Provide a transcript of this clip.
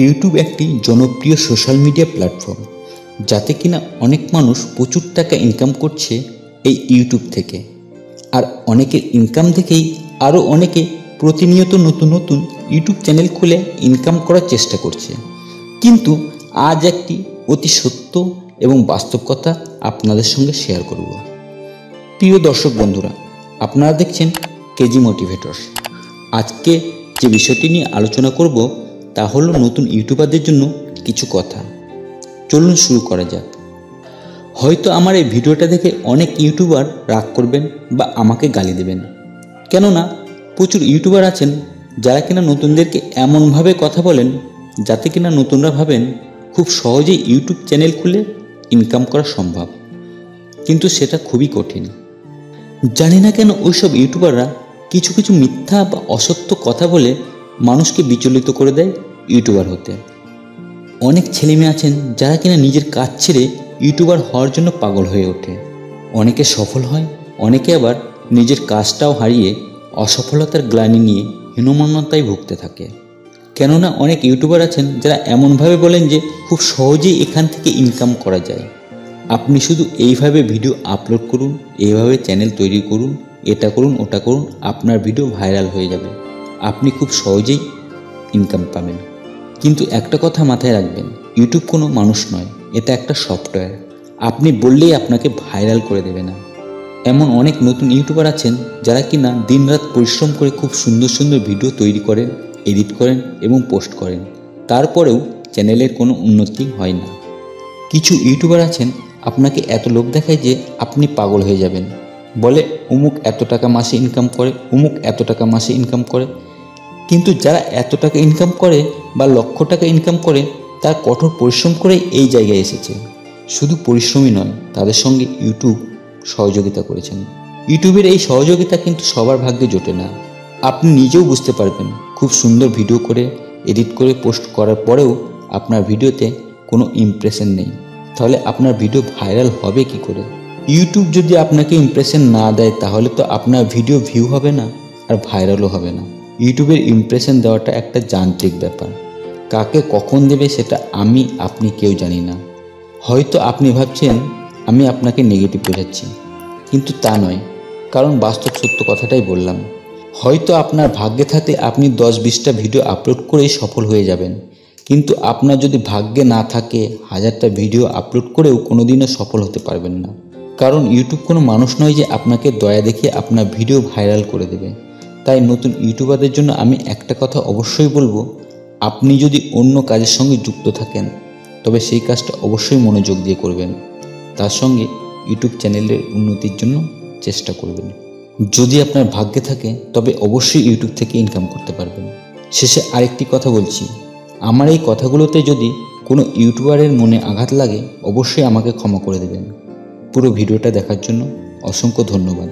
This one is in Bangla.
ইউটিউব একটি জনপ্রিয় সোশ্যাল মিডিয়া প্ল্যাটফর্ম, যাতে কিনা অনেক মানুষ প্রচুর টাকা ইনকাম করছে এই ইউটিউব থেকে। আর অনেকের ইনকাম দেখেই আরও অনেকে প্রতিনিয়ত নতুন নতুন ইউটিউব চ্যানেল খুলে ইনকাম করার চেষ্টা করছে। কিন্তু আজ একটি অতি সত্য এবং বাস্তব কথা আপনাদের সঙ্গে শেয়ার করব। প্রিয় দর্শক বন্ধুরা, আপনারা দেখছেন কেজি মোটিভেটরস। আজকে যে বিষয়টি নিয়ে আলোচনা করব তা হলো নতুন ইউটিউবারদের জন্য কিছু কথা। চলুন শুরু করা যাক। হয়তো আমার এই ভিডিওটা দেখে অনেক ইউটিউবার রাগ করবেন বা আমাকে গালি দেবেন, কেননা প্রচুর ইউটিউবার আছেন যারা কিনা নতুনদেরকে এমনভাবে কথা বলেন যাতে কিনা নতুনরা ভাবেন খুব সহজেই ইউটিউব চ্যানেল খুলে ইনকাম করা সম্ভব, কিন্তু সেটা খুবই কঠিন। জানি না কেন ওইসব ইউটিউবাররা কিছু কিছু মিথ্যা বা অসত্য কথা বলে মানুষকে বিচলিত করে দেয় ইউটিউবার হতে। অনেক ছেলেমেয়ে আছেন যারা কিনা নিজের কাজ ছেড়ে ইউটিউবার হওয়ার জন্য পাগল হয়ে ওঠে। অনেকে সফল হয়, অনেকে আবার নিজের কাজটাও হারিয়ে অসফলতার গ্লানি নিয়ে হীনমন্যতায় ভুগতে থাকে। কেননা অনেক ইউটিউবার আছেন যারা এমনভাবে বলেন যে খুব সহজেই এখান থেকে ইনকাম করা যায়। আপনি শুধু এইভাবে ভিডিও আপলোড করুন, এইভাবে চ্যানেল তৈরি করুন, এটা করুন ওটা করুন, আপনার ভিডিও ভাইরাল হয়ে যাবে, আপনি খুব সহজেই ইনকাম পাবেন। কিন্তু একটা কথা মাথায় রাখবেন, ইউটিউব কোনো মানুষ নয়, এটা একটা সফটওয়্যার। আপনি বললেই আপনাকে ভাইরাল করে দেবে না। এমন অনেক নতুন ইউটিউবার আছেন যারা কিনা দিনরাত পরিশ্রম করে খুব সুন্দর সুন্দর ভিডিও তৈরি করেন, এডিট করেন এবং পোস্ট করেন, তারপরেও চ্যানেলের কোনো উন্নতি হয় না। কিছু ইউটিউবার আছেন আপনাকে এত লোক দেখায় যে আপনি পাগল হয়ে যাবেন। বলে অমুক এত টাকা মাসে ইনকাম করে, অমুক এত টাকা মাসে ইনকাম করে। কিন্তু যারা এত টাকা ইনকাম করে বা লক্ষ টাকা ইনকাম করে, তার কঠোর পরিশ্রম করে এই জায়গায় এসেছে। শুধু পরিশ্রমই নয়, তাদের সঙ্গে ইউটিউব সহযোগিতা করেছেন। ইউটিউবের এই সহযোগিতা কিন্তু সবার ভাগ্যে জোটে না। আপনি নিজেও বুঝতে পারবেন, খুব সুন্দর ভিডিও করে এডিট করে পোস্ট করার পরেও আপনার ভিডিওতে কোনো ইমপ্রেশন নেই, তাহলে আপনার ভিডিও ভাইরাল হবে কি করে? ইউটিউব যদি আপনাকে ইমপ্রেশন না দেয় তাহলে তো আপনার ভিডিও ভিউ হবে না আর ভাইরালও হবে না। ইউটিউবের ইমপ্রেশন দেওয়াটা একটা যান্ত্রিক ব্যাপার। কাকে কখন দেবে সেটা আমি আপনি কেউ জানি না। হয়তো আপনি ভাবছেন আমি আপনাকে নেগেটিভ বোঝাচ্ছি, কিন্তু তা নয়, কারণ বাস্তব সত্য কথাটাই বললাম। হয়তো আপনার ভাগ্যে থাকলে আপনি 10-20টা ভিডিও আপলোড করেই সফল হয়ে যাবেন, কিন্তু আপনার যদি ভাগ্যে না থাকে 1000টা ভিডিও আপলোড করেও কোনোদিনও সফল হতে পারবেন না। কারণ ইউটিউব কোনো মানুষ নয় যে আপনাকে দয়া দেখিয়ে আপনার ভিডিও ভাইরাল করে দেবে। তাই নতুন ইউটিউবারদের জন্য আমি একটা কথা অবশ্যই বলবো, আপনি যদি অন্য কাজের সঙ্গে যুক্ত থাকেন তবে সেই কাজটা অবশ্যই মনোযোগ দিয়ে করবেন, তার সঙ্গে ইউটিউব চ্যানেলের উন্নতির জন্য চেষ্টা করবেন। যদি আপনার ভাগ্যে থাকে তবে অবশ্যই ইউটিউব থেকে ইনকাম করতে পারবেন। শেষে আরেকটি কথা বলছি, আমার এই কথাগুলোতে যদি কোনো ইউটিউবারের মনে আঘাত লাগে অবশ্যই আমাকে ক্ষমা করে দেবেন। পুরো ভিডিওটা দেখার জন্য অসংখ্য ধন্যবাদ।